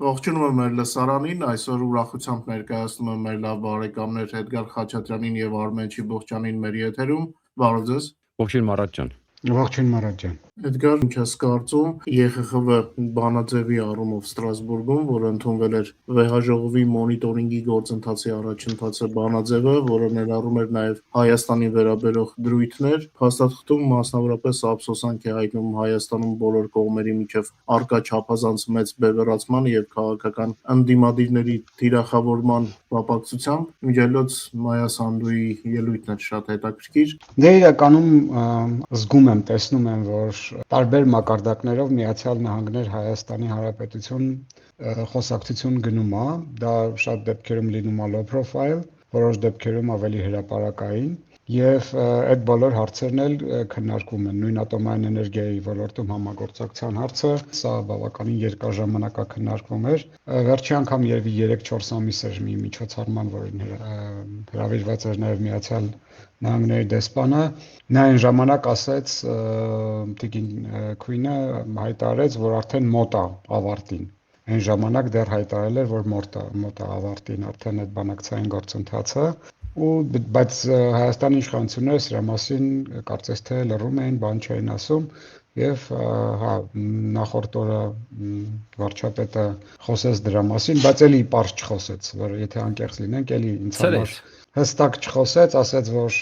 Ողջունում եմ մեր լսարանին, այսօր ուրախությամբ ներկայացնում եմ մեր լավ բարեկամներ Էդգար Խաչատրյանին եւ Արմեն Չիբողջյանին մեր եթերում։ Բարև ձեզ։ Ողջույն Մարատ ջան։ Ողջույն Մարատ ջան։ Էդգար, ինչ ես կարծում ԵԽԽՎ բանաձևի առումով Ստրասբուրգում, որը ընդունվել էր վեհաժողովի մոնիտորինգի գործընթացի առաջընթացը բանաձևը, որը ներառում էր նաև Հայաստանի վերաբերող դրույթներ, փաստաթղթում մասնավորապես ափսոսանք է հայտնում Հայաստանում բոլոր կողմերի միջև առկա չափազանց մեծ բևեռացման եւ քաղաքական ընդդիմադիրների թիրախավորման կապակցությամբ Միջելոց Մայա Սանդուի ելույթն էր շատ հետաքրքիր։ Դե իրականում զգում եմ, տեսնում եմ, որ տարբեր մակարդակներով Միացյալ Նահանգներ Հայաստանի Հանրապետություն խոսակցություն գնում է, դա շատ դեպքերում լինում է low profile, որոշ դեպքերում ավելի հրապարակային եւ այդ բոլոր հարցերն էլ քննարկվում են նույն ատոմային էներգիայի ոլորտում համագործակցության հարցը, սա բավականին երկար ժամանակ քննարկվում էր, վերջի անգամ երևի 3-4 ամիս էր մի միջոցառման, որին հրավիրված էր նաեւ Միացյալ Նահանգների դեսպանը, նա այն ժամանակ ասաց Տիկին Քույնը հայտարարեց, որ արդեն մոտ է ավարտին։ Այն ժամանակ դեռ հայտարարել էր, որ մոտ է ավարտին արդեն այդ բանակցային գործընթացը, բայց Հայաստանի իշխանությունները սրա մասին կարծես թե լռում էին, բան չէին ասում եւ նախորդ օրը վարչապետը խոսեց դրա մասին, բայց էլի պարզ չխոսեց, որ եթե անկեղծ լինենք, էլի ինձ համար հստակ չխոսեց, ասաց, որ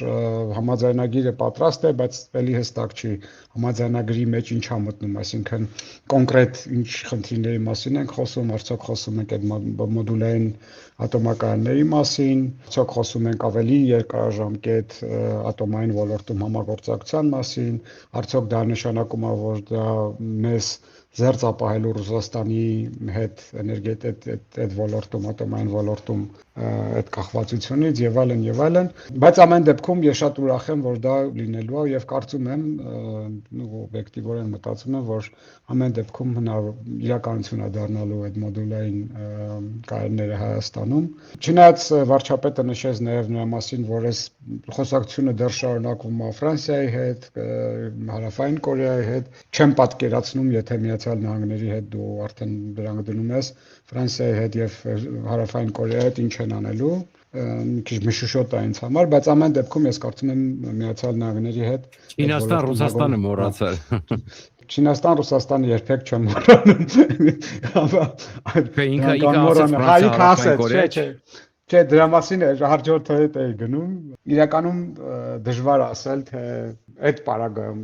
համաձայնագիրը պատրաստ է, բայց էլի հստակ չի համաձայնագրի մեջ ինչ է մտնում, այսինքն կոնկրետ ինչ խնդիրների մասին ենք խոսում, արդյոք խոսում ենք այդ մոդուլային ատոմակայանների մասին, արդյոք խոսում ենք ավելի երկարաժամկետ ատոմային ոլորտում համագործակցության մասին, արդյոք դա նշանակում է, որ դա մեզ զերծ ապահելու Ռուսաստանի հետ էներգետիկ ոլորտում, ատոմային ոլորտում այդ կախվածությունից եւ այլն, բայց ամեն դեպքում ես շատ ուրախ եմ, որ դա լինելու է եւ կարծում եմ, օբյեկտիվորեն մտածում եմ, որ ամեն դեպքում իրականություն է դառնալու այդ մոդուլային կայանները Հայաստանում։ Չնայած վարչապետը նշեց նաեւ նրա մասին, որ այս խոսակցությունը դեռ շարունակվում է Ֆրանսիայի հետ, Հարավային Կորեայի հետ, չեմ պատկերացնում, եթե Միացյալ Նահանգների հետ դու արդեն դրանք դնում ես, Ֆրանսիայի հետ եւ Հարավային Կորեայի հետ ինչ են անելու, մի քիչ մշուշոտ է ինձ համար, բայց ամեն դեպքում ես կարծում եմ Միացյալ Նահանգների հետ Չինաստան, Ռուսաստանը մոռացել։ Չինաստան, Ռուսաստանը երբեք չեմ մոռանում։ Չէ, դրա մասին հաջորդ հետ էի գնում, իրականում դժվար ասել, թե այդ պարագայում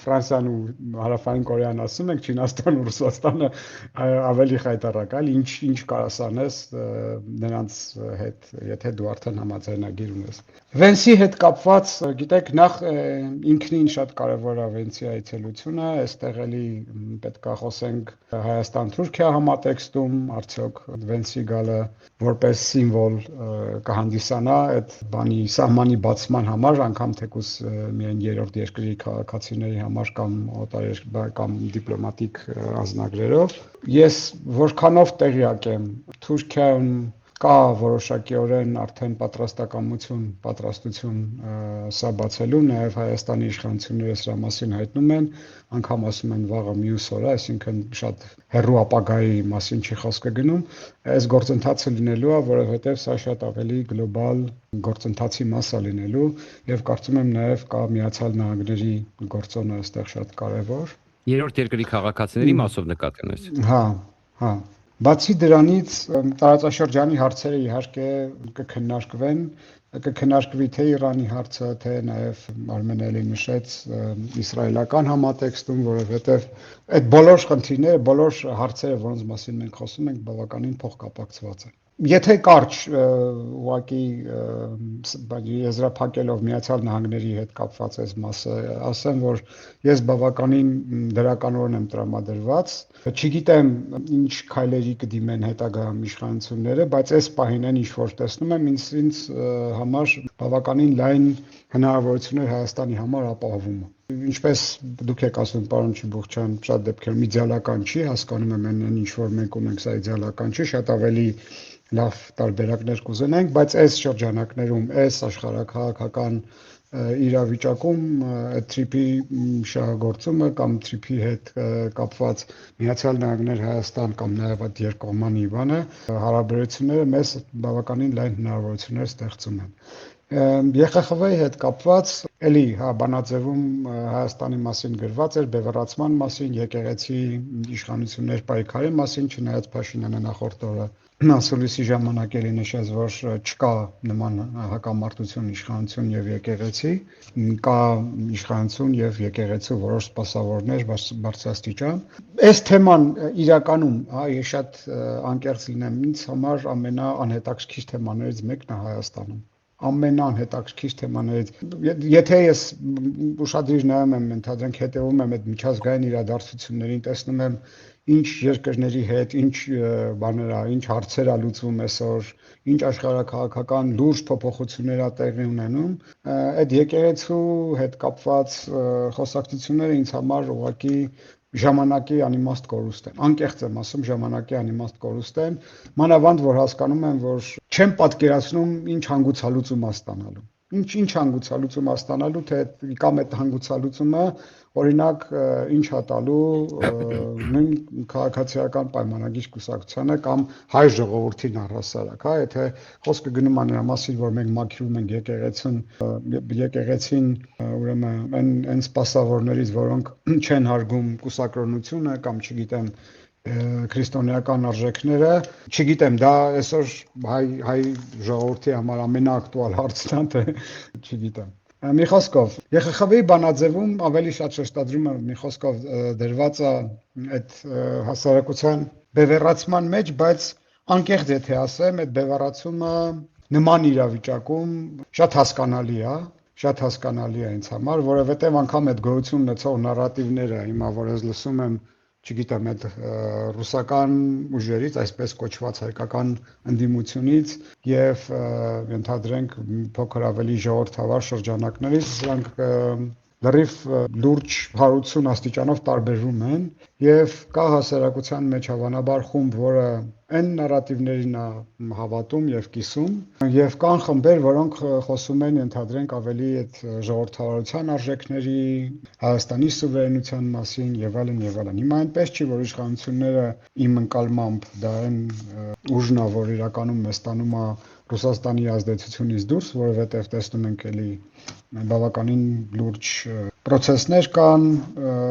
Ֆրանսիան ու Հարավային Կորեան ասում ենք, Չինաստան ու Ռուսաստանը ավելի խայտառակալ, ինչ կարաս անես նրանց հետ, եթե դու արդեն համաձայնագիր ունես։ Վենսի հետ կապված, գիտեք, նախ ինքնին շատ կարևոր է Վենսի այցելությունը, այստեղ էլի պետք է խոսենք Հայաստան-Թուրքիա համատեքստում, արդյոք Վենսի գալը որպես սիմվոլ կհանդիսանա այդ բանի սահմանի բացման համար, անգամ թեկուզ միայն երրորդ երկրի քաղաքացիների համար կամ դիպլոմատիկ անձնագրերով։ Ես որքանով տեղյակ եմ, Թուրքիայում կա որոշակիորեն արդեն պատրաստություն սա բացելու, նաև Հայաստանի իշխանությունները սրա մասին հայտնում են, անգամ ասում են վաղը մյուս օրը, այսինքն շատ հեռու ապագայի մասին չի խոսքը գնում, այս գործընթացը լինելու է, որովհետև սա շատ ավելի գլոբալ գործընթացի մաս է լինելու եւ կարծում եմ նաև կա Միացյալ Նահանգների գործոնը այստեղ շատ կարեւոր։ Երրորդ երկրի քաղաքացիների մասով նկատի ունես։ Հա։ Բացի դրանից տարածաշրջանի հարցերը իհարկե կքննարկվի թե Իրանի հարցը, թե նաև Արմենը նշեց իսրայելական համատեքստում, որովհետև այդ բոլոր խնդիրները, բոլոր հարցերը, որոնց մասին մենք խոսում ենք, բավականին փոխկապակցված են։ Եթե կարճ ուղղակի եզրափակելով Միացյալ Նահանգների հետ կապված այս մասը, ասեմ, որ ես բավականին դրականորեն եմ տրամադրված, չգիտեմ ինչ քայլերի կդիմեն հետագայում իշխանությունները, բայց այս պահին ինչ որ տեսնում եմ, ինձ համար բավականին լայն հնարավորություններ Հայաստանի համար ապահովում է։ Ինչպես դուք եք ասում, պարոն Չիբողջյան, շատ դեպքերում իդեալական չի, հասկանում եմ այն ինչ որ մենք ունենք, սա իդեալական չի, շատ ավելի լավ տարբերակներ կուզենենք, բայց այս շրջանակներում, այս աշխարհաքաղաքական իրավիճակում այդ թրիփի շահագործումը կամ թրիփի հետ կապված Միացյալ Նահանգներ Հայաստան կամ նաև այդ երկկողմանի բանը հարաբերությունները մեզ բավականին լայն հնարավորություններ ստեղծում են։ ԵԽԽՎ-ի հետ կապված էլի բանաձևում Հայաստանի մասին գրված էր բևեռացման մասին, եկեղեցի իշխանություններ պայքարի մասին, չնայած Փաշինյանը նախորդ օրը ասուլիսի ժամանակ էլի նշեց, որ չկա նման հակամարտություն իշխանություն եւ եկեղեցի, կա իշխանություն եւ եկեղեցու որոշ սպասավորներ բարձրաստիճան։ Այս թեման իրականում, ես շատ անկեղծ լինեմ, ինձ համար ամենաանհետաքրքիր թեմաներից մեկն է Հայաստանում։ Ամենաանհետաքրքիր թեմաներից, եթե ես ուշադրիր նայում եմ, ընդհանրենք հետևում եմ այդ միջազգային իրադարձություններին, տեսնում եմ ինչ երկրների հետ, ինչ բաներ է, ինչ հարցեր է լուծվում այսօր, ինչ աշխարհակաղակական լուրջ փոփոխություններ է տեղի ունենում, այդ եկեղեցու հետ կապված խոսակցությունները ինձ համար ուղղակի ժամանակի անիմաստ կորուստ են, անկեղծ եմ ասում, ժամանակի անիմաստ կորուստ են, մանավանդ որ հասկանում եմ, որ չեմ պատկերացնում ինչ հանգուցալուծում է ստանալու։ Ինչ հանգուցալուծում է ստանալու, թե կամ այդ հանգուցալուծումը օրինակ ինչ է տալու նույն քաղաքացիական պայմանագիր կուսակցությանը կամ հայ ժողովրդին առհասարակ, եթե խոսքը գնում է նրա մասին, որ մենք մաքրում ենք եկեղեցին, ուրեմն այն սպասավորներից, որոնք չեն հարգում կուսակրոնությունը կամ չգիտեմ քրիստոնեական արժեքները, չգիտեմ, դա այսօր հայ ժողովրդի համար ամենաակտուալ հարցն է, թե չգիտեմ։ Մի խոսքով, ԵԽԽՎ-ի բանաձևում ավելի շատ շեշտադրում եմ մի խոսքով դրված է այդ հասարակության բևեռացման մեջ, բայց անկեղծ եթե ասեմ, այդ բևեռացումը նման իրավիճակում շատ հասկանալի է ինձ համար, որովհետև անգամ այդ գոյություն ունեցող նարատիվները, հիմա որ ես լսում եմ չգիտեմ, այդ ռուսական ուժերից, այսպես կոչված հայկական ընդդիմությունից եւ ենթադրենք փոքր ավելի ժողովրդավար շրջանակներից, սրանք լրիվ լուրջ հարություն աստիճանով տարբերվում են եւ կա հասարակության մեջ հավանաբար խումբ, որը այն նարատիվներին է հավատում եւ կիսում եւ կան խմբեր, որոնք խոսում են ենթադրենք ավելի այդ ժողովրդավարության արժեքների, Հայաստանի սուվերենության մասին եւ այլն եւ այլն։ Հիմա այնպես չի, որ իշխանությունները իմ ընկալմամբ դա այն ուժն է, որ իրականում մեզ տանում է Ռուսաստանի ազդեցությունից դուրս, որովհետև տեսնում ենք էլի բավականին լուրջ պրոցեսներ կան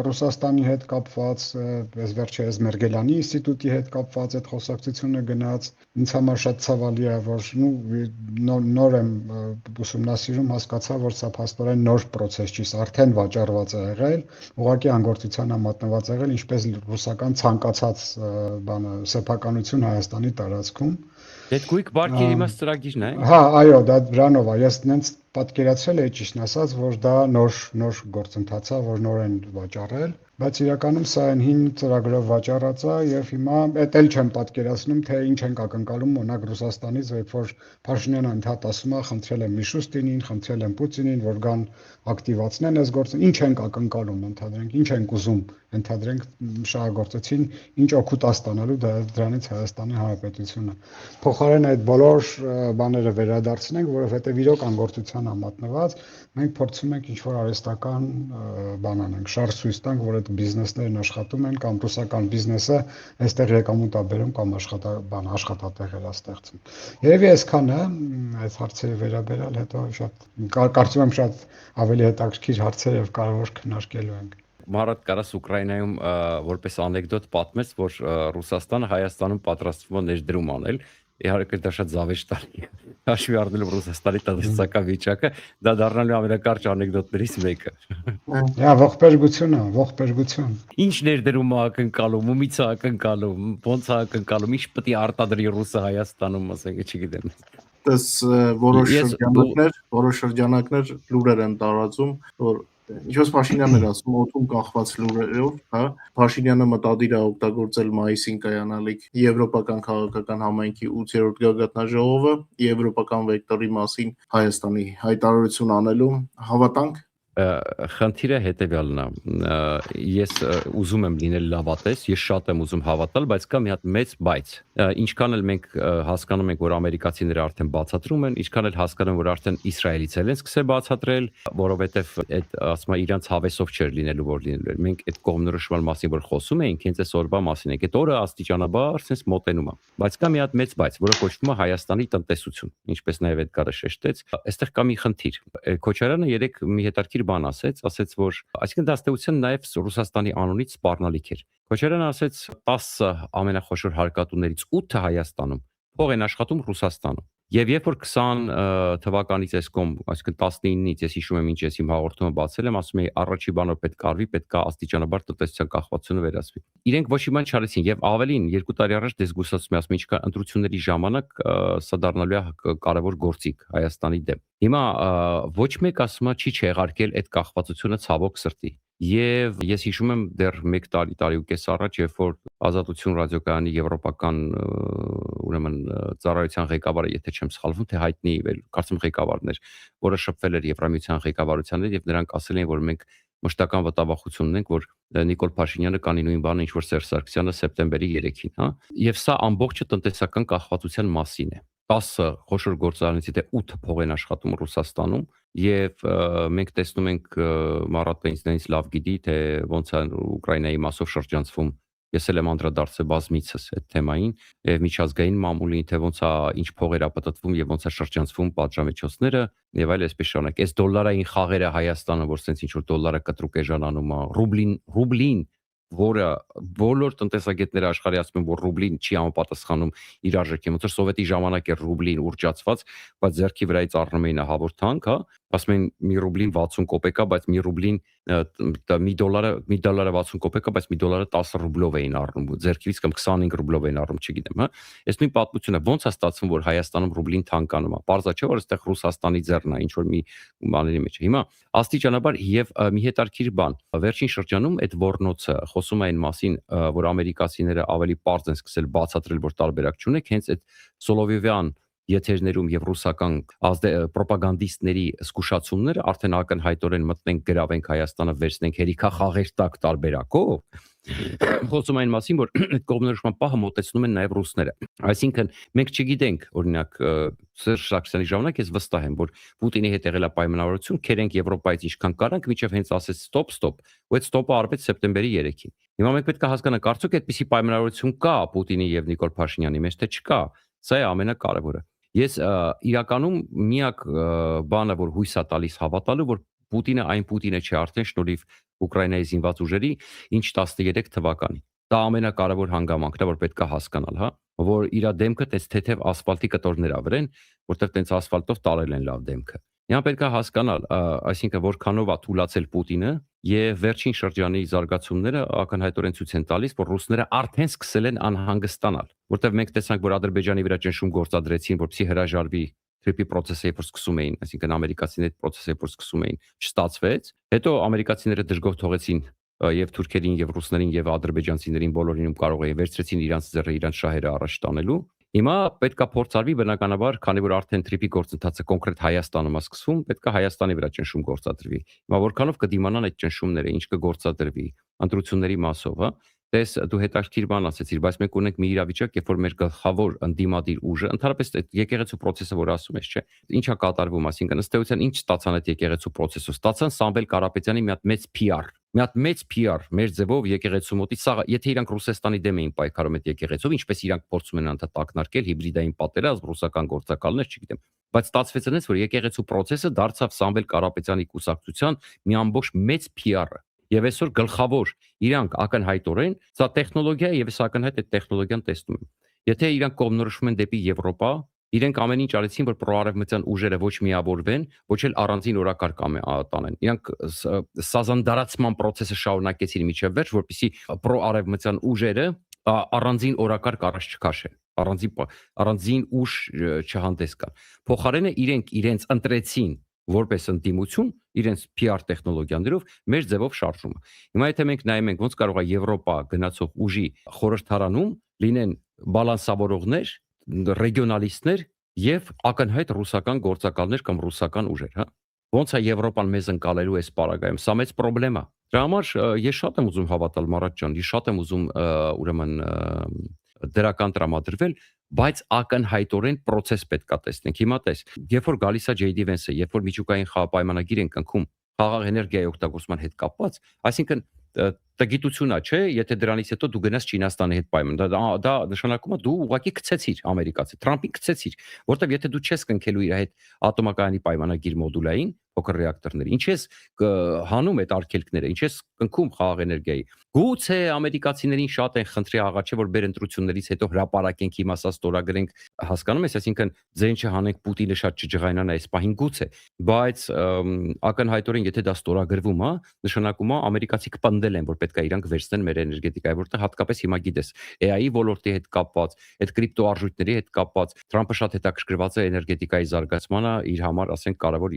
Ռուսաստանի հետ կապված, ես վերջերս Մերգելյանի ինստիտուտի հետ կապված այդ խոսակցությունը գնաց, ինձ համար շատ ցավալի է, որ նոր եմ ուսումնասիրում, հասկացա, որ սա փաստորեն նոր պրոցես չի, սա արդեն վաճառված է եղել, ուղղակի անգործության է մատնված եղել, ինչպես ռուսական ցանկացած բանը սեփականություն Հայաստանի տարածքում։ Դեպքույք բարքերի մաս ծրագիրն է։ Հա, այո, դա դրանով է։ Ես նենց պատկերացրել էի ճիշտն ասած, որ դա նոր գործընթաց է, որ նոր են վաճառել, բայց իրականում սա այն հին ծրագրով վաճառած է եւ հիմա էլ չեմ պատկերացնում, թե ինչ ենք ակնկալում օրինակ Ռուսաստանից, երբ որ Փաշինյանը ընդհատ ասում է, խնդրել եմ Միշուստինին, խնդրել եմ Պուտինին, որ գան ակտիվացնեն այս գործը, ինչ ենք ակնկալում, ընդհանրենք, ինչ ենք ուզում, ընդհանրենք շահագործեցին, ինչ օգուտ է ստանալու դրանից Հայաստանի Հանրապետությունը։ Փոխարեն այդ բոլոր բաները վերադարձնենք, որովհետեւ իրոք անգործության է մատնված, մենք փորձում ենք ինչ-որ արհեստական բան անենք, շարժ ցույց տանք, որ այդ բիզնեսներն աշխատում են կամ ռուսական բիզնեսը այստեղ եկամուտ է բերում կամ աշխատատեղեր է ստեղծում։ Երևի այսքանը այս հարցերը վերաբերալ, հետո շատ կարծում եմ շատ ավելի հետաքրքիր հարցեր եւ կարևոր քննարկելու ենք։ Մարդ կարաս Ուկրաինայում որպես անեկդոտ պատմեց, որ Ռուսաստանը Հայաստանում պատրաստվում է ներդրում անել, իհարկե դա շատ զավեշտալի է։ Հաշվի առնելով Ռուսաստանի տնտեսական վիճակը, դա դառնալու ամենակարճ անեկդոտներից մեկը։ Ողբերգություն։ Ինչ ներդրում է ակնկալում, ումից է ակնկալում, ոնց է ակնկալում, ինչ պետք է արտադրի Ռուսը Հայաստանում, ասենք, չգիտեմ։ Դες որոշ շրջանակներ լուրեր են տարածում, որ ինչպես Փաշինյանն էր ասում, օդում կախված լուրերով, հա, Փաշինյանը մտադիր է օգտագործել մայիսին կայանալիք Եվրոպական քաղաքական համայնքի 8-րդ գագաթնաժողովը, եվրոպական վեկտորի մասին Հայաստանի հայտարարություն անելու, հավատանք Խնդիրը հետևյալն է։ Ես ուզում եմ լինել լավատես, ես շատ եմ ուզում հավատալ, բայց կա մի հատ մեծ բայց։ Ինչքան էլ մենք հասկանում ենք, որ ամերիկացիները արդեն բացատրում են, ինչքան էլ հասկանում որ արդեն Իսրայելից էլ են սկսել բացատրել, որովհետև այդ ասում իրանց հավեսով չէր լինելու որ լինելու էր։ Մենք այդ կողմնորոշման մասին որ խոսում էինք, հենց այս օրվա մասին ենք։ Այդ օրը աստիճանաբար sense մոտենում է։ Բայց կա մի հատ մեծ բայց, որը կոչվում է Հայաստանի տնտեսություն, ինչպես նաև Էդգարը շեշտեց։ Այստեղ կա մի խնդիր։ Քոչարյանը երեք մի հետաքրքիր բան ասեց, որ այսինքն դա ստեղծության նաև Ռուսաստանի անունից սպառնալիք էր։ Քոչարյանը ասեց 10 ամենախոշոր հարկատուներից 8-ը Հայաստանում փող են աշխատում Ռուսաստանում։ Եվ երբ որ 20 թվականից այս կողմ, այսինքն 19-ից ես հիշում եմ ինչ ես իմ հաղորդումը բացել եմ, ասում էի առաջի բանը պետք է արվի, պետք է աստիճանաբար տնտեսության կախվածությունը վերացվի։ Իրենք ոչ մի բան չարեցին եւ ավելին 2 տարի առաջ դες գուսացում եմ, ասում ինչքան ընտրությունների ժամանակ սա դառնալու է կարևոր գործիք Հայաստանի դեմ։ Հիմա ոչ մեկ ասում է չի չեղարկել այդ կախվածությունը ցավոք սրտի։ Եվ ես հիշում եմ դեռ 1 տարի ու կես առաջ, երբ որ Ազատություն ռադիոկայանի եվրոպական ուրեմն ծառայության ղեկավարը, եթե չեմ սխալվում, թե հայտնի կարծում ղեկավարն էր, որը շփվել էր Եվրամիության ղեկավարության հետ եւ նրանք ասել են, որ մենք մշտական վտավախություն ունենք, որ Նիկոլ Փաշինյանը կանի նույն բանը, ինչ որ Սերժ Սարգսյանը սեպտեմբերի 3-ին, հա։ Եվ սա ամբողջը տնտեսական կախվածության մասին է։ 10 խոշոր գործարանից դե 8 փող են աշխատում Ռուսաստանում եւ մենք տեսնում ենք Մարատինից լավ գիտի թե ոնց է Ուկրաինայի մասով շրջանցվում։ Ես էլ եմ անդրադարձել բազմիցս այդ թեմային եւ միջազգային մամուլին թե ոնց է ինչ փողեր է պատտվում եւ ոնց է շրջանցվում պատժամիջոցները եւ այլ այսպես շարունակ։ Այս դոլարային խաղերը Հայաստանը, որ sense ինչ որ դոլարը կտրուկ էժանանում է, ռուբլին որը բոլոր տնտեսագետները աշխարհի ասում են որ ռուբլին չի համապատասխանում իր արժեքին, ոնց որ սովետի ժամանակ էր ռուբլին ուռճացված, բայց ձեռքի վրայից առնում էին հավոր թանկ, հա, ասում են մի ռուբլին 60 կոպեկ է, բայց մի ռուբլին մի դոլարը 60 կոպեկ է, բայց մի դոլարը 10 ռուբլով էին առնում, ձեռքից կամ 25 ռուբլով էին առնում, չգիտեմ, հա։ Այս նույն պատմությունը ոնց է ստացվում, որ Հայաստանում ռուբլին թանկանում է։ Պարզա չէ, որ այստեղ Ռուսաստանի ձեռն է, ինչ որ մի բաների մեջ։ Հիմա աստիճանաբար եւ մի հետարքիր բան։ Վերջին շրջանում այդ Ոռնոցը խոսում է այն մասին, որ ամերիկացիները ավելի պարզ են սկսել բացատրել, որ տարբերակ չունեք, հենց այդ Սոլովյովյան եթերներում եւ ռուսական պրոպագանդիստների զգուշացումները արդեն ակնհայտորեն մտնենք գրավենք Հայաստանը վերցնենք հերիքախաղեր տակ տարբերակով խոսում այն մասին որ այդ կողմնորոշման պահը մոտեցնում են նաեւ ռուսները այսինքն մենք չգիտենք օրինակ Սերժ Սարգսյանի ժամանակ ես վստահ եմ որ Պուտինի հետ եղել է պայմանավորություն քերենք Եվրոպայից ինչքան կարանք միջև հենց ասեց ստոպ ու այդ ստոպը արվեց սեպտեմբերի 3-ին հիմա մենք պետք է հասկանանք արդյոք այդպիսի պայմանավորություն կա Պուտինի եւ Նիկոլ Փաշինյանի մեջ թե չկա սա է ամենակարևորը Ես իրականում միակ բանը որ հույս է տալիս հավատալու որ Պուտինը այն Պուտինը չէ արդեն շնորհիվ Ուկրաինայի զինված ուժերի ինչ 13 թվականի դա ամենակարևոր հանգամանքն է որ պետք է հասկանալ հա որ իր դեմքը տես թեթև ասֆալտի կտորներ ավրեն որտեղ տենց ասֆալտով տարել են լավ դեմքը Հիմա պետք է հասկանալ այսինքն որքանով է թուլացել Պուտինը եւ վերջին շրջանի զարգացումները ակնհայտորեն ցույց են տալիս որ ռուսները արդեն սկսել են անհանգստանալ որտեղ մենք տեսանք որ Ադրբեջանի վրա ճնշում գործադրեցին որպեսզի հրաժարվի թրիպի process-ը երբ սկսում էին այսինքն ամերիկացիները այդ process-ը երբ սկսում էին չստացվեց հետո ամերիկացիները դժգոհ թողեցին եւ թուրքերին եւ ռուսներին եւ ադրբեջանցիներին բոլորին կարող էին վերցրեցին իրանց ձեռը իրանց շահերը առաջ տանելու Հիմա պետքա փորձարվի բնականաբար, քանի որ արդեն թրիպի գործընթացը կոնկրետ Հայաստանում է սկսվում, պետքա Հայաստանի վրա ճնշում գործադրվի։ Հիմա որքանով կդիմանան այդ ճնշումները, ինչ կգործադրվի, ընտրությունների մասով, հա։ Տես դու հետաքրքիր բան ասեցիր, բայց մենք ունենք մի իրավիճակ, երբ որ մեր գլխավոր ընդդիմադիր ուժը, ընդհանրապես այդ եկեղեցու process-ը, որ ասում ես, չէ, ինչա կատարվում, այսինքն ըստ էության ինչ ստացան այդ եկեղեցու process-ը, ստացան Սամվել Կարապետյանի մի հատ մեծ PR մի հատ մեծ PR մեր ձևով եկեղեցու մոտից սա եթե իրանք Ռուսաստանի դեմ էին պայքարում այդ եկեղեցով ինչպես իրանք փորձում են անդադակնարկել հիբրիդային պատերազմ ռուսական գործակալներ չգիտեմ բայց ստացվեց այնպես որ եկեղեցու process-ը դարձավ Սամվել Կարապետյանի կուսակցության մի ամբողջ մեծ PR-ը եւ այսօր գլխավոր իրանք ակնհայտորեն սա տեխնոլոգիա է եւ ես ակնհայտ այդ տեխնոլոգիան տեսնում եմ եթե իրանք կողմնորոշվում են դեպի Եվրոպա Իրենք ամեն ինչ արեցին, որ պրոարևմտյան ուժերը ոչ միավորվեն, ոչ էլ առանձին օրակարգ տանեն։ Իրանք սազանդարացման process-ը շարունակեցին միջև վերջ, որպեսզի պրոարևմտյան ուժերը առանձին օրակարգ առաջ չքաշեն, առանձին ուժ չհանդես գան։ Փոխարենը իրենք իրենց ընտրեցին որպես ընդդիմություն իրենց PR տեխնոլոգիաներով մեր ձևով շարժումը։ Հիմա եթե մենք նայում ենք ոնց կարող է Եվրոպա գնացող ուժի խորհրդարանում լինեն բալանսավորողներ ռեգիոնալիստներ եւ ակնհայտ ռուսական գործակալներ կամ ռուսական ուժեր, հա, Ոնց է Եվրոպան մեզ ընկալելու այս պարագայում։ Սա մեծ խնդրեմ է։ Դրա համար ես շատ եմ ուզում հավատալ Մարատ ջան, ես շատ եմ ուզում ուրեմն դրական տրամադրվել, բայց ակնհայտորեն process պետքա տեսնենք։ Հիմա տես, երբ որ գալիս է JD Vance-ը, երբ որ միջուկային խաղապայմանագիր են կնքում խաղաղ էներգիայի օգտագործման հետ կապված, այսինքն տգիտություն է, չէ, եթե դրանից հետո դու գնաս Չինաստանի հետ պայման, դա նշանակում է դու ուղղակի գցեցիր ամերիկացի, Թրամփին գցեցիր, որտեղ եթե դու չես կնքելու իր հետ ատոմակայանի պայմանագիր մոդուլային փոքր ռեակտորների, ինչ ես հանում այդ արգելքները, ինչ ես կնքում խաղաղ էներգիայի։ Գուցե ամերիկացիներին շատ են խնդրի աղաչե, որ բեր ընտրություններից հետո հրապարակենք հիմա սա ստորագրենք, հասկանում ես, այսինքն ձեն չհանենք Պուտինը շատ չջղայնանա այս պահին գուցե, բայց ակնհայտորեն եթե դա ստորագրվում է, նշանակում է ամերիկացի կպնդել են, որ պետք է իրանք վերցնեն մեր էներգետիկայի, որտեղ հատկապես հիմա գիտես, AI ոլորտի հետ կապված, այդ կրիպտո արժույթների հետ կապված, Թրամփը շատ հետաքրքրված է էներգետիկայի զարգացմանը, իր համար, ասենք, կարևոր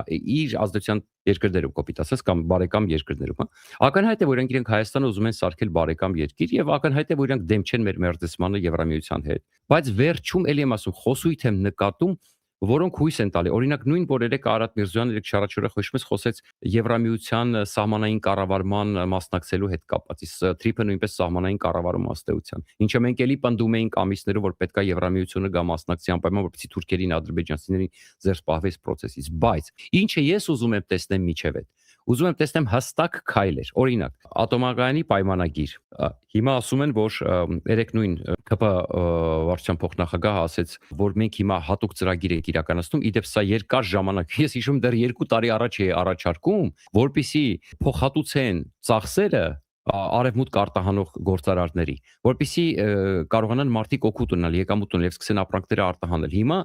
իր ազդեցության երկրներում կոպիտ ասած կամ բարեկամ երկրներում, հա։ Ակնհայտ է, որ իրենք Հայաստանը ուզում են սարքել բարեկամ երկիր եւ ակնհայտ է, որ իրենք դեմ չեն մեր մերձեցմանը Եվրամիության հետ։ Բայց վերջում էլի եմ ասում, խոսույթ եմ նկատում, որոնք հույս են տալի։ Օրինակ նույն որ երեք Արադ Միրզոյանը երեք շարաչորը խոսում խոսեց Եվրամիության սահմանային կառավարման մասնակցելու հետ կապված։ Իսկ Թրիփը նույնպես սահմանային կառավարում աստեյության։ Ինչը մենք էլի պնդում էինք ամիսներով, որ պետքա Եվրամիությունը գա մասնակցի անպայման, որպեսզի թուրքերին, ադրբեջանցիներին ձեր սպահվի այս process-ից։ Բայց ինչը ես ուզում եմ տեսնել միջև այդ ուզում եմ տեսնեմ հստակ քայլեր։ Օրինակ, ատոմակայանի պայմանագիր։ Հիմա ասում են, որ երեք նույն ԿՊ վարչության փոխնախագահը ասեց, որ մենք հիմա հատուկ ծրագիր ենք իրականացնում, իդեպ սա երկար ժամանակ։ Ես հիշում դեռ 2 տարի առաջ է առաջարկում, որպիսի փոխհատուցեն ծախսերը արևմուտք արտահանող գործարարների, որպեսզի կարողանան մարդիկ օգուտ ունենալ, եկամուտ ունենալ եւ սկսեն ապրանքները արտահանել։ Հիմա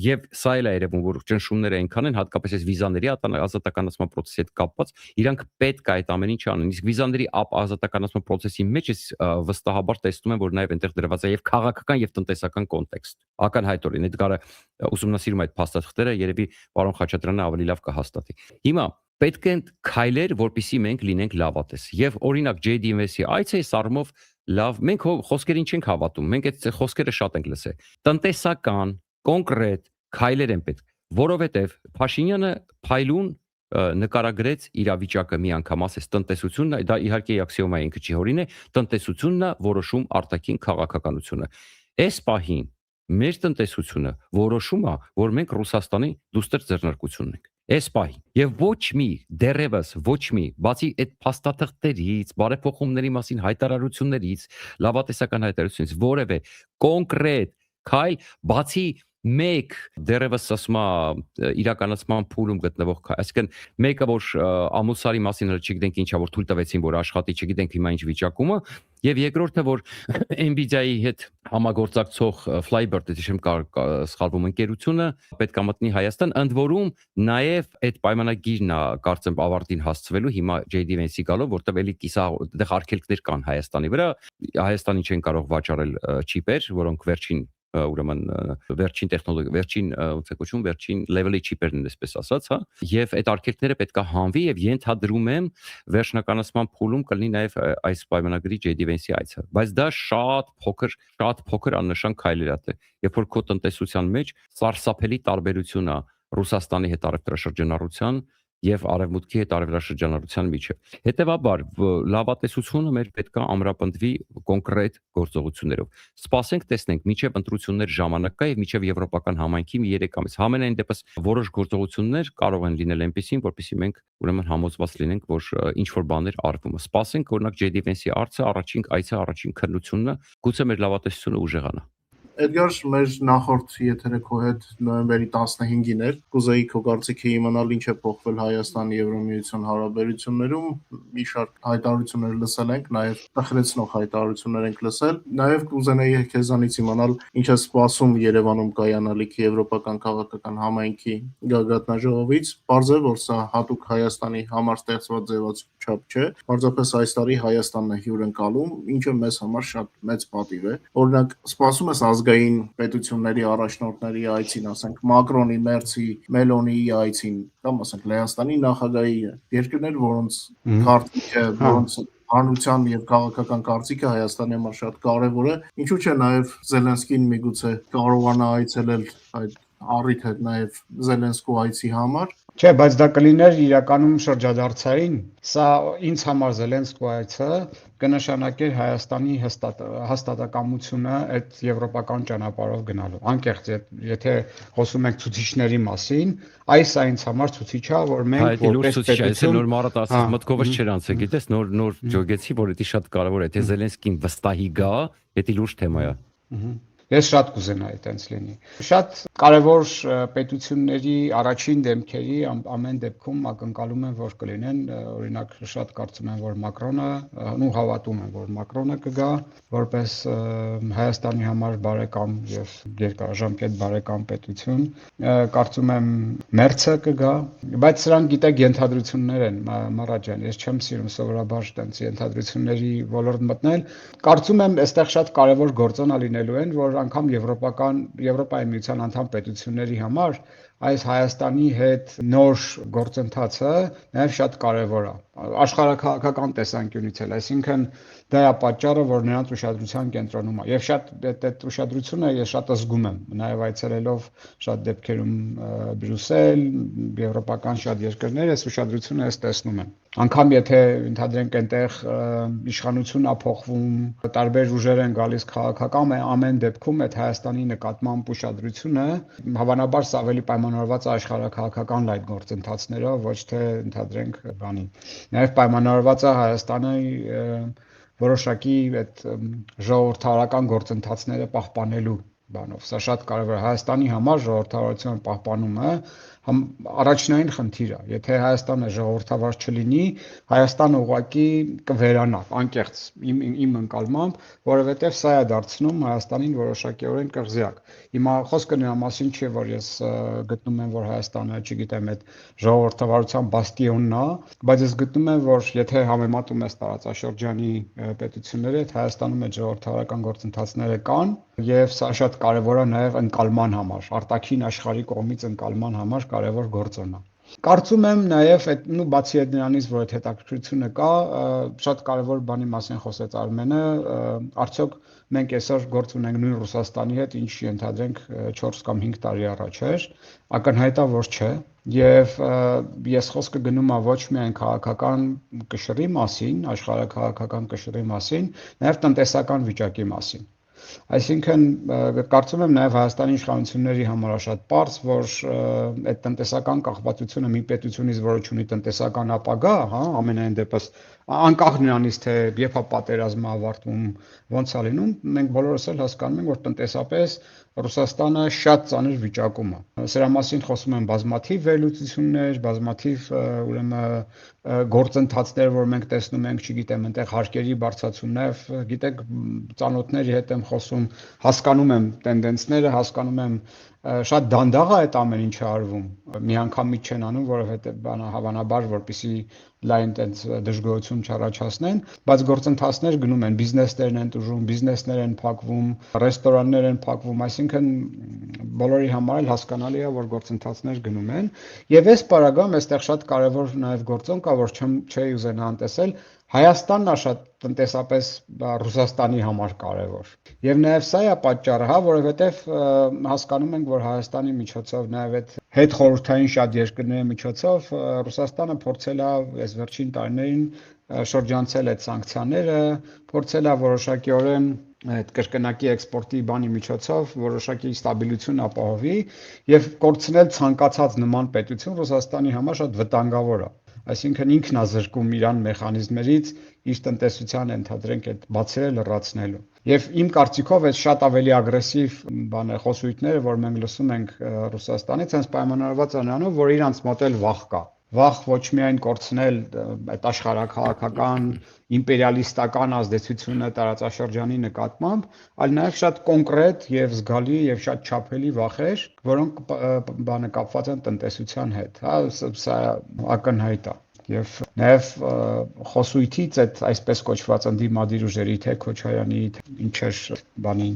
եւ սա էլ է երևում, որ ճնշումները այնքան են, հատկապես այս վիզաների ազատականացման process-ի հետ կապված, իրանք պետք է այդ ամեն ինչը անեն։ Իսկ վիզաների ազատականացման process-ի մեջ ես վստահաբար տեսնում եմ, որ նաեւ այնտեղ դրված է եւ քաղաքական եւ տնտեսական կոնտեքստ։ Ակնհայտորեն Էդգարը ուսումնասիրում այդ փաստաթղթերը, երևի պարոն Խաչատրյանը ավելի լավ կհաստատի։ Հիմա պետք են քայլեր, որպեսզի մենք լինենք լավատես։ Եվ օրինակ JD Vance-ի այցը այս առումով լավ, մենք խոսքերին չենք հավատում, մենք այդ խոսքերը շատ ենք լսել։ Տնտեսական, կոնկրետ քայլեր են պետք, որովհետև Փաշինյանը փայլուն նկարագրեց իրավիճակը մի անգամ ասես տնտեսությունն է, դա իհարկե աքսիոմա է, ինքը չի հորին է, տնտեսությունն է որոշում արտաքին քաղաքականությունը։ Այս պահին մեր տնտեսությունը որոշում է, որ մենք Ռուսաստանի դուստր ձեռնարկությունն ենք։ Այս պահին եւ ոչ մի դերևս ոչ մի բացի այդ փաստաթղթերից, բարեփոխումների մասին հայտարարություններից, լավատեսական հայտարարությունից որևէ կոնկրետ քայլ բացի մեկ դերևս ասма իրականացման փուլում գտնվող քայլ, այսինքն մեկը որ ամուսարի մասին հələ չգիտենք ինչա որ թույլ տվեցին որ աշխատի, չգիտենք հիմա ինչ վիճակումը, եւ երկրորդը որ Nvidia-ի հետ համագործակցող Flybird, դիշեմ սխալվում ընկերությունը պետք է մտնի Հայաստան, ընդ որում նաեւ այդ պայմանագիրն է կարծեմ ավարտին հասցվելու հիմա JD Vance-ի գալով, որտեղ էլի կիսա այդտեղ արգելքներ կան Հայաստանի վրա, Հայաստանի չեն կարող վաճառել չիպեր, որոնք վերջին ուրեմն վերջին տեխնոլոգիա, վերջին ոնց է կոչվում, վերջին level-ի չիպերն են, այսպես ասած, հա, եւ այդ արկելքները պետքա հանվի եւ ենթադրում եմ վերջնականացման փուլում կլինի նաեւ այս պայմանագրի JD Vance-ի այցը, բայց դա շատ փոքր աննշան քայլեր է, երբ որ քո տնտեսության մեջ սարսափելի տարբերություն է Ռուսաստանի հետ առևտրաշրջանառության եւ արևմուտքի հետ արևելաշրջանառության միջև։ Հետեւաբար լավատեսությունը մեր պետքա ամրապնդվի կոնկրետ գործողություններով։ Սպասենք, տեսնենք, միջև ընտրություններ ժամանակ կա եւ միջև եվրոպական համայնքի մի 3 ամիս։ Համենայն դեպս որոշ գործողություններ կարող են լինել այնպեսին, որպեսզի մենք ուրեմն համոզված լինենք, որ ինչ որ բաներ արվում է։ Սպասենք, օրինակ JD Vance-ի այցը առաջին քննությունն է, գուցե մեր լավատեսությունը ուժեղանա։ Էդգար, մեր նախորդ եթերը քո հետ նոյեմբերի 15-ին էր։ Կուզեի քո կարծիքը իմանալ ինչ է փոխվել Հայաստանի Եվրամիության հարաբերություններում։ Մի շարք հայտարարություններ լսել ենք, նաև տխրեցնող հայտարարություններ ենք լսել։ Նաև կուզենայի քեզանից իմանալ ինչ է սպասում Երևանում կայանալիք եվրոպական քաղաքական համայնքի գագաթնաժողովից։ Պարզ է, որ սա հատուկ Հայաստանի համար ստեղծված ձևաչափ չէ։ Պարզապես այս տարի Հայաստանն է հյուրընկալում, ինչը մեզ համար շատ մեծ պատիվ է։ Օրինակ, սպասում ես ազգային պետությունների առաջնորդների այցին, ասենք Մակրոնի, Մերցի, Մելոնիի այցին, կամ ասենք Լեհաստանի նախագահի, երկրներ, որոնց քարտիքը, որոնց հանրության եւ քաղաքական կարծիքը Հայաստանի համար շատ կարեւոր է։ Ինչու՞ չէ նաեւ Զելենսկին միգուցե կարողանա այցելել այդ առիթ է նաև Զելենսկու այցի համար։ Չէ, բայց դա կլիներ իրականում շրջադարձային։ Սա ինձ համար Զելենսկու այցը կնշանակեր Հայաստանի հաստատակամությունը այդ եվրոպական ճանապարհով գնալու։ Անկեղծ, եթե խոսում ենք ցուցիչների մասին, այս է ինձ համար ցուցիչը, որ մենք որպես պետություն նոր մարատասից մտքովս չեր անցել, գիտես, նոր ջոգեցի, որ դա շատ կարևոր է, թե Զելենսկին վստահի գա, դա լուրջ թեմա է։ Ես շատ կուզենայի այդպես լինի։ Շատ կարևոր պետությունների առաջին դեմքերի ամեն դեպքում ակնկալում եմ, որ կլինեն, օրինակ շատ կարծում եմ, որ Մակրոնը, ու հավատում եմ, որ Մակրոնը կգա, որպես Հայաստանի համար բարեկամ եւ երկարաժամկետ բարեկամ պետություն։ Կարծում եմ Մերցը կգա, բայց սրանք գիտեք ենթադրություններ են, Մարատ ջան, ես չեմ սիրում սովորաբար այդպես ենթադրությունների ոլորտ մտնել։ Կարծում եմ, այստեղ շատ կարևոր գործոն լինելու են, որ անգամ Եվրոպայի միության անդամ պետությունների համար այս Հայաստանի հետ նոր գործընթացը նաև շատ կարևոր է աշխարհաքաղաքական տեսանկյունից էլ, այսինքն դա է պատճառը, որ նրանց ուշադրության կենտրոնում է եւ շատ այդ ուշադրությունը ես շատ զգում եմ նաև այցելելով շատ դեպքերում Բրյուսել, եվրոպական շատ երկրներ, այս ուշադրությունը ես տեսնում եմ անգամ եթե ընդհանրենք այնտեղ իշխանությունն է փոխվում, տարբեր ուժեր են գալիս քաղաքական ամեն դեպքում այդ Հայաստանի նկատմամբ ուշադրությունը հավանաբար սա ավելի պայմանավորված է աշխարհաքաղաքական լայնորոշ գործընթացներով, ոչ թե ընդհանրենք բանի։ Նաև պայմանավորված է Հայաստանի որոշակի այդ ժողովրդավարական գործընթացները պահպանելու բանով։ Սա շատ կարևոր է Հայաստանի համար ժողովրդավարությունը պահպանումը առաջնային խնդիր է։ Եթե Հայաստանը ժողովրդավար չլինի, Հայաստանը ուղղակի կվերանա, անկեղծ իմ ընկալմամբ, որովհետև սա է դարձնում Հայաստանին որոշակիորեն կղզյակ։ Հիմա խոսքը նրա մասին չէ, որ ես գտնում եմ, որ Հայաստանը, չգիտեմ, այդ ժողովրդավարության բաստիոնն է, բայց ես գտնում եմ, որ եթե համեմատում ես տարածաշրջանի պետությունների հետ, Հայաստանում այդ ժողովրդավարական գործընթացները կան, եւ սա շատ կարևոր է նաեւ ընկալման համար, արտաքին աշխարհի կողմից ընկալման համար կարևոր գործոն է։ Կարծում եմ նաև այդ բացի այդ նրանից, որ այդ հետաքրքրությունը կա, շատ կարևոր բանի մասին խոսեց Արմենը, արդյոք մենք այսօր գործ ունենք նույն Ռուսաստանի հետ, ինչ ենթադրենք 4 կամ 5 տարի առաջ էր, ակնհայտ է, որ չէ, եւ ես խոսքը գնում է ոչ միայն քաղաքական կշռի մասին, աշխարհաքաղաքական կշռի մասին, նաև տնտեսական վիճակի մասին։ Այսինքն կարծում եմ նաև Հայաստանի իշխանությունների համար շատ պարզ, որ այդ տնտեսական կախվածությունը մի պետությունից, որը ունի տնտեսական ապագա, հա, ամենայն դեպս անկախ նրանից թե երբ է պատերազմը ավարտվում, ոնց է լինում, մենք բոլորս էլ հասկանում ենք, որ տնտեսապես Ռուսաստանը շատ ծանր վիճակում է։ Սրա մասին խոսում են բազմաթիվ վերլուծություններ, բազմաթիվ ուրեմն գործընթացներ, որ մենք տեսնում ենք, չգիտեմ, այնտեղ հարկերի բարձրացումներ, գիտեք, ծանոթների հետ եմ խոսում, հասկանում եմ տենդենսները, հասկանում եմ շատ դանդաղ է այդ ամեն ինչը արվում։ Միանգամից չեն անում, որովհետև հավանաբար, որպեսզի լայն տենց դժգոհություն չառաջացնեն, բայց գործընթացներ գնում են, բիզնեսներն են տուժում, բիզնեսներ են փակվում, ռեստորաններ են փակվում, այսինքն բոլորի համար էլ հասկանալի է, որ գործընթացներ գնում են, եւ այս պարագայում այստեղ շատ կարեւոր նաեւ գործոն կա, որ չէի ուզենա անտեսել, Հայաստանն է շատ տնտեսապես Ռուսաստանի համար կարևոր։ Եվ նաև սա է պատճառը, հա, որովհետև հասկանում ենք, որ Հայաստանի միջոցով նաև այդ հետ խորհրդային շատ երկրների միջոցով Ռուսաստանը փորձել է այս վերջին տարիներին շրջանցել այդ սանկցիաները, փորձել է որոշակիորեն այդ կրկնակի էքսպորտի բանի միջոցով որոշակի ստաբիլություն ապահովի եւ կորցնել ցանկացած նման պետություն Ռուսաստանի համար շատ վտանգավոր է։ Այսինքն ինքն է զրկում իրան մեխանիզմներից իր տնտեսության ընդհանրենք այդ բացերը լրացնելու։ Եվ իմ կարծիքով այս շատ ավելի ագրեսիվ բան է խոսույթները, որ մենք լսում ենք Ռուսաստանից, հենց պայմանավորված է նրանով, որ իրանց մոտ էլ վախ կա։ Վախ ոչ միայն կորցնել այդ աշխարհաքաղաքական իմպերիալիստական ազդեցությունը տարածաշրջանի նկատմամբ, այլ նաև շատ կոնկրետ եւ զգալի եւ շատ չափելի վախեր, որոնք բանը կապված են տնտեսության հետ, հա, սա ակնհայտ է։ Եվ նաև խոսույթից այդ այսպես կոչված ընդդիմադիր ուժերի թե Քոչարյանի ինչ էր բանի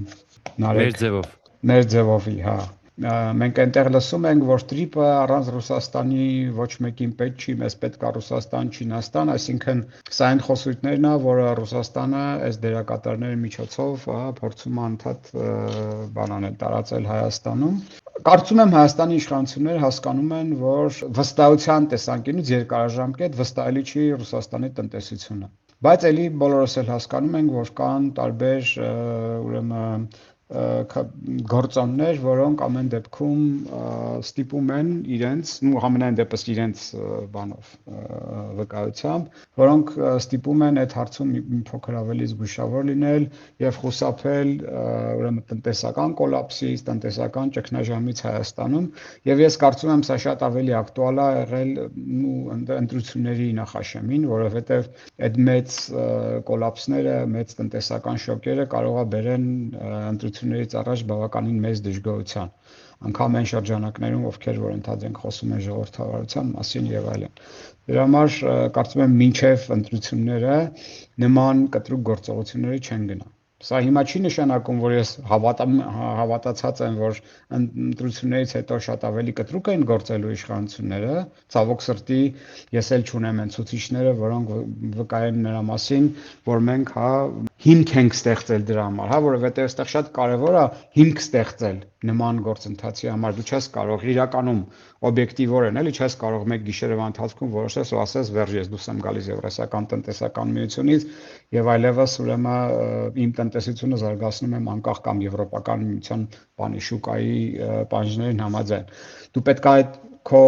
մեր ձևովի, հա։ Մենք այնտեղ լսում ենք, որ տրիպը առանց Ռուսաստանի ոչ մեկին պետք չի, մեզ պետք է Ռուսաստան, Չինաստան, այսինքն սա այն խոսույթներն է, որը Ռուսաստանը այս դերակատարների միջոցով փորձում է անդադ բան անել, տարածել Հայաստանում։ Կարծում եմ Հայաստանի իշխանությունները հասկանում են, որ վստահության տեսանկյունից երկարաժամկետ վստահելի չի Ռուսաստանի տնտեսությունը։ Բայց ելի բոլորս էլ հասկանում ենք, որ կան տարբեր ուրեմն գործոններ, որոնք ամեն դեպքում ստիպում են իրենց, համենայն դեպս իրենց բանով վկայությամբ, որոնք ստիպում են այդ հարցում մի փոքր ավելի զգուշավոր լինել եւ խուսափել ուրեմն տնտեսական կոլապսից, տնտեսական ճգնաժամից Հայաստանում, եւ ես կարծում եմ սա շատ ավելի ակտուալ է եղել ընտրությունների նախաշեմին, որովհետեւ այդ մեծ կոլապսները, մեծ տնտեսական շոկերը կարող է բերեն ընտրություններից առաջ բավականին մեծ դժգոհության, անգամ այն շրջանակներում, ովքեր որ ընդհանրեն խոսում են ժողովրդավարության մասին եւ այլն։ Դրա համար կարծում եմ մինչեւ ընտրությունները նման կտրուկ գործողությունների չեն գնա։ Սա հիմա չի նշանակում, որ ես հավատացած եմ, որ ընտրություններից հետո շատ ավելի կտրուկ են գործելու իշխանությունները, ցավոք սրտի ես էլ չունեմ այն ցուցիչները, որոնք վկայեն նրա մասին, որ մենք հիմք ենք ստեղծել դրա համար, որովհետև այստեղ շատ կարևոր է հիմք ստեղծել նման գործընթացի համար։ Դու չես կարող իրականում օբյեկտիվորեն, էլի չես կարող մեկ գիշերվա ընթացքում որոշես ու ասես վերջ դուրս եմ գալիս Եվրասիական տնտեսական միությունից եւ այլևս ուրեմն իմ տնտեսությունը զարգացնում եմ անկախ կամ Եվրոպական միության բանի շուկայի պահանջներին համաձայն։ Դու պետք է այդ քո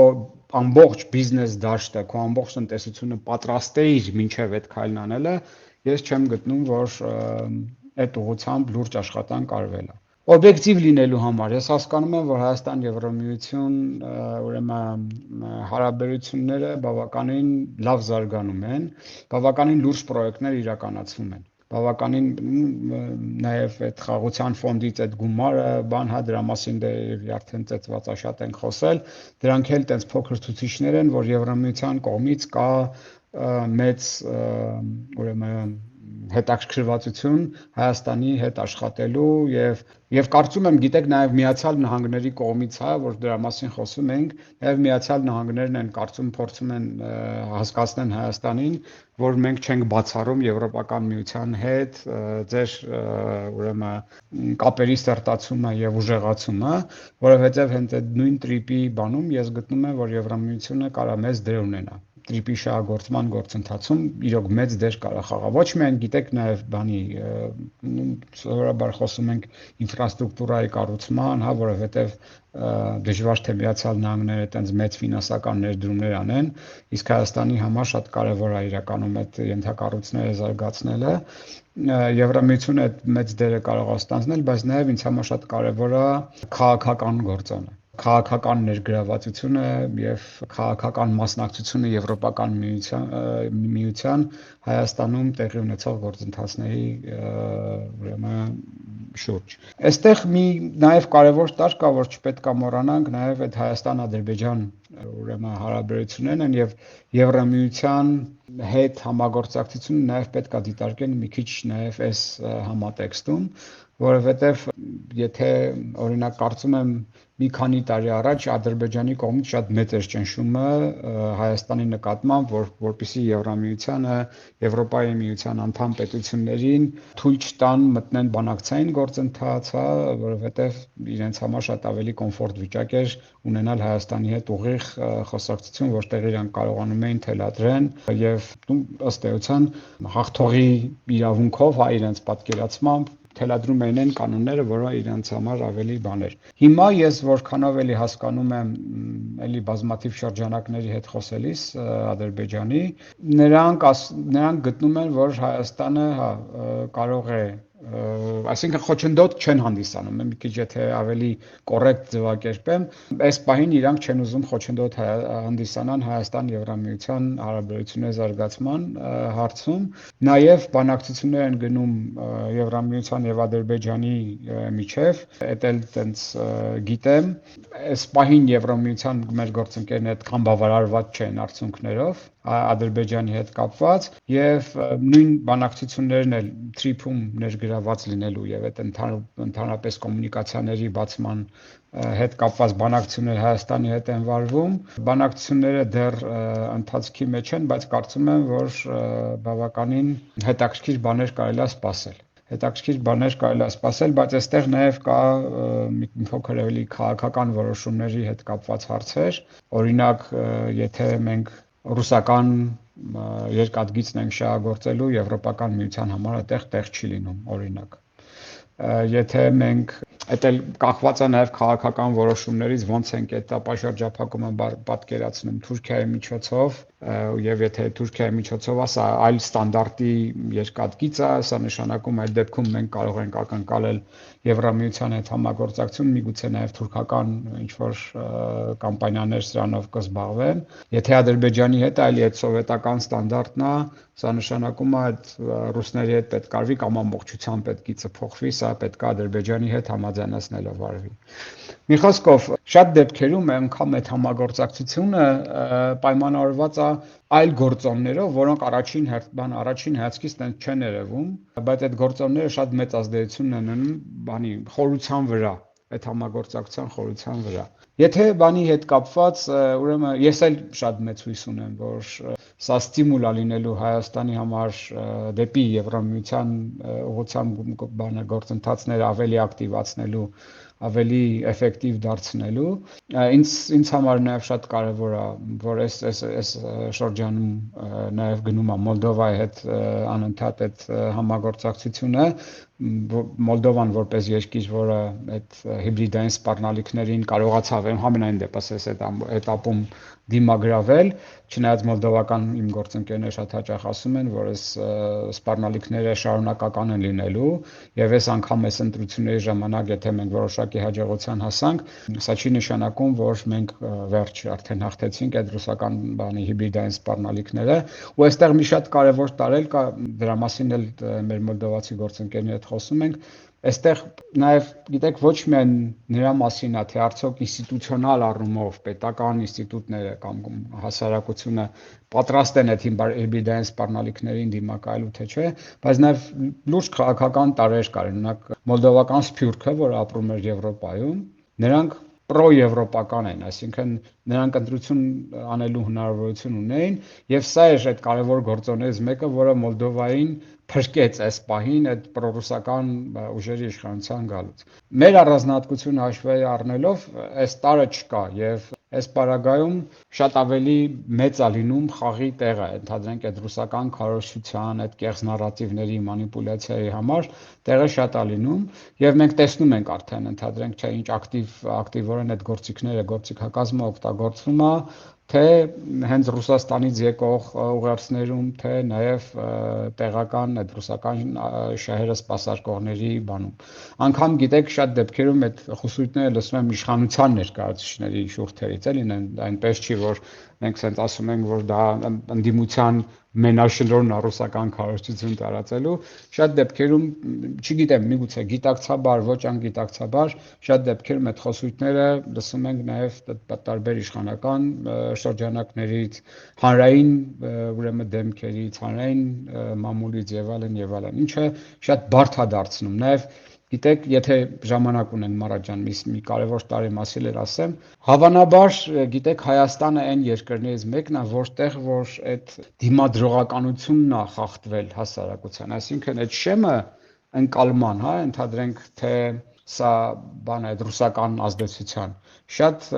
ամբողջ բիզնես դաշտը, քո ամբողջ տնտեսությունը պատրաստեիր մինչև այդ քայլն անելը, ես չեմ գտնում, որ այդ ուղղությամբ լուրջ աշխատանք արվել է։ Օբյեկտիվ լինելու համար ես հասկանում եմ, որ Հայաստան-Եվրամիություն ուրեմն հարաբերությունները բավականին լավ զարգանում են, բավականին լուրջ պրոյեկտներ իրականացվում են։ Բավականին նաև այդ խաղաղության ֆոնդից այդ գումարը, դրա մասին դեռ արդեն ծեծված է, շատ ենք խոսել, դրանք էլ տենց փոքր ցուցիչներ են, որ Եվրամիության կողմից կա մեծ ուրեմն հետաքրքրվածություն Հայաստանի հետ աշխատելու եւ կարծում եմ, գիտեք, նաեւ Միացյալ Նահանգների կողմից որ դրա մասին խոսում ենք, նաեւ Միացյալ Նահանգներն են կարծում փորձում են հասկացնել Հայաստանին, որ մենք չենք բացառում Եվրոպական միության հետ ձեր ուրեմն կապերի սերտացումը եւ ուժեղացումը, որովհետեւ հենց այդ նույն տրիպի բանում ես գտնում եմ, որ Եվրամիությունը կարա մեծ դեր ունենա տրիպի շահագործման գործընթացում իրոք մեծ դեր կարա խաղա։ Ոչ միայն գիտեք նաև բանի սովորաբար խոսում ենք ինֆրաստրուկտուրայի կառուցման, որովհետև դժվար թե Միացյալ Նահանգները այտենց մեծ ֆինանսական ներդրումներ անեն, իսկ Հայաստանի համար շատ կարևոր է իրականում այդ ենթակառույցները զարգացնելը։ Եվրամիությունը այդ մեծ դերը կարող է ստանձնել, բայց նաև ինձ համար շատ կարևոր է քաղաքական գործոնը։ Քաղաքական ներգրավվածությունը եւ քաղաքական մասնակցությունը Եվրոպական միության Հայաստանում տեղի ունեցող գործընթացների ուրեմն շուրջ։ Այստեղ մի նաեւ կարևոր տարր կա, որ չպետք է մոռանանք, նաեւ այդ Հայաստան-Ադրբեջան ուրեմն հարաբերություններն են եւ Եվրամիության հետ համագործակցությունը նաեւ պետք է դիտարկեն մի քիչ նաեւ այս համատեքստում, որովհետեւ եթե օրինակ կարծում եմ մի քանի տարի առաջ Ադրբեջանի կողմից շատ մեծ էր ճնշումը Հայաստանի նկատմամբ, որպեսզի Եվրամիությանը, Եվրոպայի միության անդամ պետություններին թույլ չտան մտնեն բանակցային գործընթաց, որովհետև իրենց համար շատ ավելի կոմֆորտ վիճակ էր ունենալ Հայաստանի հետ ուղիղ խոսակցություն, որտեղ իրանք կարողանում էին թելադրեն եւ ըստ էության հաղթողի իրավունքով իրենց պատկերացմամբ թելադրում էին այն կանոնները, որը իրենց համար ավելի բան էր։ Հիմա ես որքանով էլի հասկանում եմ էլի բազմաթիվ շրջանակների հետ խոսելիս Ադրբեջանի, նրանք գտնում են, որ Հայաստանը կարող է այսինքն խոչընդոտ չեն հանդիսանում, մի քիչ եթե ավելի կոռեկտ ձևակերպեմ, այս պահին իրանք չեն ուզում խոչընդոտ հանդիսանան Հայաստան-Եվրամիության հարաբերությունների զարգացման հարցում, նաև բանակցություններ են գնում Եվրամիության եւ Ադրբեջանի միջև, դա էլ տենց գիտեմ, այս պահին Եվրամիության մեր գործընկերներն այդքան բավարարված չեն արդյունքներով Ադրբեջանի հետ կապված եւ նույն բանակցություններն էլ թրիփում ներգրաված լինելու եւ այդ ընդհանրապես կոմունիկացիաների բացման հետ կապված բանակցություններ Հայաստանի հետ են վարվում։ Բանակցությունները դեռ ընթացքի մեջ են, բայց կարծում եմ, որ բավականին հետաքրքիր բաներ կարելի է սպասել։ հետաքրքիր բաներ կարելի է սպասել, բայց այստեղ նաև կա մի փոքր ավելի քաղաքական որոշումների հետ կապված հարցեր, օրինակ եթե մենք ռուսական երկաթգիծն ենք շահագործելու Եվրոպական միության համար այդտեղ տեղ չի լինում, օրինակ եթե մենք այդ էլ կախված է նաև քաղաքական որոշումներից ոնց ենք այդ ապաշրջափակումը պատկերացնում Թուրքիայի միջոցով եւ եթե Թուրքիայի միջոցով ասա այլ ստանդարտի երկաթգիծ է, սա նշանակում այդ դեպքում մենք կարող ենք ակնկալել Եվրամիության հետ համագործակցություն, միգուցե նաև թուրքական ինչ-որ կամպանիաներ սրանով կզբաղվեն։ Եթե Ադրբեջանի հետ այլի այդ սովետական ստանդարտն է, սա նշանակում է այդ ռուսների հետ պետք արվի կամ ամբողջությամբ այդ գիծը փոխվի, սա պետք է Ադրբեջանի հետ համաձայնացնելով արվի։ Մի խոսքով, շատ դեպքերում անգամ այդ համագործակցությունը պայմանավորված է այլ գործոններով, որոնք առաջին հայացքից տենց չեն երևում, բայց այդ գործոնները շատ մեծ ազդեցություն են ունենում խորության վրա, այդ համագործակցության խորության վրա։ Եթե բանի հետ կապված, ուրեմն ես էլ շատ մեծ հույս ունեմ, որ սա ստիմուլ է լինելու Հայաստանի համար դեպի Եվրամիության ուղղությամբ գործընթացները ավելի ակտիվացնելու, ավելի էֆեկտիվ դարձնելու։ Ինձ համար նաև շատ կարևոր է, որ այս շրջանում նաև գնում է Մոլդովայի հետ անընդհատ այդ համագործակցությունը, Մոլդովան որպես երկիր, որը այդ հիբրիդային սպառնալիքներին կարողացավ համենայն դեպս այս этаպում դիմագրավել, չնայած մոլդովական իմ գործընկերները շատ հաճախ ասում են, որ այս սպառնալիքները շարունակական են լինելու եւ այս անգամ այս ընտրությունների ժամանակ եթե մենք որոշակի հաջողության հասանք, սա չի նշանակում, որ մենք վերջ արդեն հաղթեցինք այդ ռուսական հիբրիդային սպառնալիքները, ու այստեղ մի շատ կարևոր տարել կա, դրա մասին էլ մեր մոլդովացի գործընկերների հետ խոսում ենք, այստեղ նաև գիտեք ոչ միայն նրա մասին է, թե արդյոք ինստիտուցիոնալ առումով պետական ինստիտուտները կամ հասարակությունը պատրաստ են այդ հիբրիդային սպառնալիքներին դիմակայելու թե չէ, բայց նաև լուրջ քաղաքական տարեր կար, օրինակ մոլդովական սփյուռքը, որ ապրում էր Եվրոպայում, նրանք պրո-եվրոպական են, այսինքն նրանք ընտրություն անելու հնարավորություն ունեին եւ սա էր այդ կարևոր գործոններից մեկը, որը Մոլդովային փրկեց այս պահին այդ պրոռուսական ուժերի իշխանության գալուց։ Մեր առանձնահատկությունը հաշվի առնելով այս տարը չկա եւ այս պարագայում շատ ավելի մեծ է լինում խաղի տեղը, ընդհանրենք այդ ռուսական քարոզչության, այդ կեղծ նարատիվների մանիպուլյացիայի համար տեղը շատ է լինում եւ մենք տեսնում ենք արդեն ընդհանրենք չէ ինչ ակտիվորեն այդ գործիքակազմը օգտագործվում է թե հենց Ռուսաստանից եկող ուղերձներում, թե նաև տեղական այդ ռուսական շահերը սպասարկողների բանում։ Անկամ գիտեք շատ դեպքերում այդ խոսույթները լսում եմ իշխանության ներկայացուցիչների շուրթերից, էլի այնպես չի, որ մենք ասենց ասում ենք, որ դա ընդդիմության մենաշնորհն է ռուսական քարոզչություն տարածելու, շատ դեպքերում, չգիտեմ, միգուցե գիտակցաբար, ոչ անգիտակցաբար, շատ դեպքերում այդ խոսույթները լսում ենք նաև տարբեր իշխանական շրջանակներից, հանրային ուրեմն դեմքերից, հանրային մամուլից եւ այլն, ինչը շատ բարդ է դարձնում, նաև գիտեք, եթե ժամանակ ունենք Մարատ ջան, մի կարևոր տարի մասին էլ ասեմ, հավանաբար գիտեք Հայաստանը այն երկրներից մեկն է, որտեղ որ այդ դիմադրողականությունն է խախտվել հասարակության, այսինքն այդ շեմը ընկալման, հա, ընդհանրենք թե սա բան է այդ ռուսական ազդեցության, շատ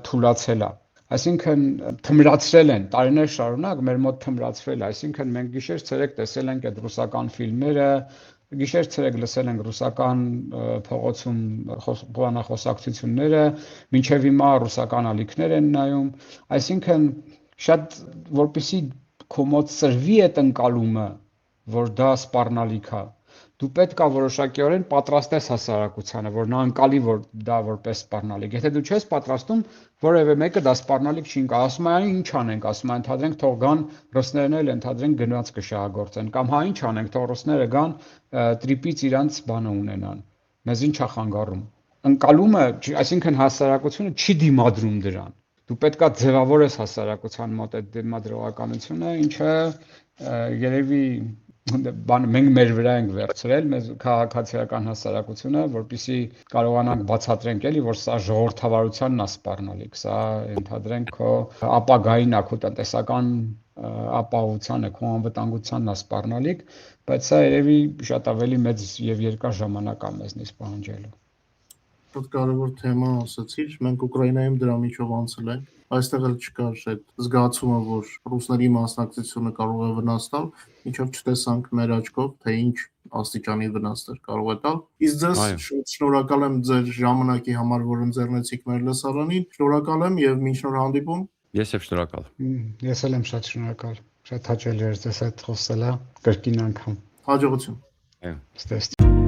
թուլացել է։ Այսինքն թմրացրել են տարիներ շարունակ մեր մոտ թմրացրել, այսինքն մենք գիշեր-ցերեկ տեսել ենք այդ ռուսական ֆիլմերը, գիշեր-ցերեկ լսել ենք ռուսական փողոցում բանախոսակցությունները, մինչև հիմա ռուսական ալիքներ են նայում, այսինքն շատ որպեսի քո մոտ սրվի այդ ընկալումը, որ դա սպառնալիք է, դու պետք է որոշակիորեն պատրաստես հասարակությանը, որ նա ընկալի, որ դա որպես սպառնալիք։ Եթե դու չես պատրաստում, որևէ մեկը դա սպառնալիք չի ընկալի, ասում է, ինչ անենք, ասում է, ընդհանրենք թող գան ռուսներն էլ ընդհանրենք գնաց կշահագործեն, կամ հա ինչ անենք, թող ռուսները գան տրիպից իրանց բանը ունենան։ Մեզ ինչ է խանգարում։ Ընկալումը, այսինքն հասարակությունը չի դիմադրում դրան։ Դու պետք է ձևավորես հասարակության մոտ այդ դիմադրողականությունը, ինչը երևի մենք մեր վրա ենք վերցրել, մեզ քաղաքացիական հասարակությունը, որպեսզի կարողանանք բացատրենք էլի, որ սա ժողովրդավարությանն է սպառնալիք, սա ընդհանրենք քո ապագային է, քո տնտեսական ապահովությանը, քո անվտանգությանն է սպառնալիք, բայց սա երևի շատ ավելի մեծ եւ երկար ժամանակ է մեզնից պահանջելու։ Շատ կարևոր թեմա ասացիր, մենք Ուկրաինայում դրա միջով անցել ենք, այստեղ էլ չկար այդ զգացումը, որ ռուսների մասնակցությունը կարող է վնաս տալ, մինչև չտեսանք մեր աչքով, թե ինչ աստիճանի վնասներ կարող է տալ։ Իսկ ձեզ Այո։ շատ շնորհակալ եմ ձեր ժամանակի համար, որ ընձեռնեցիք մեր լսարանին, շնորհակալ եմ եւ մինչ նոր հանդիպում։ Ես եմ շնորհակալ։ Ես էլ եմ շատ շնորհակալ։ Շատ հաճելի էր ձեզ հետ խոսելը կրկին անգամ։ Հաջողություն։ Այո։ Ստեստ։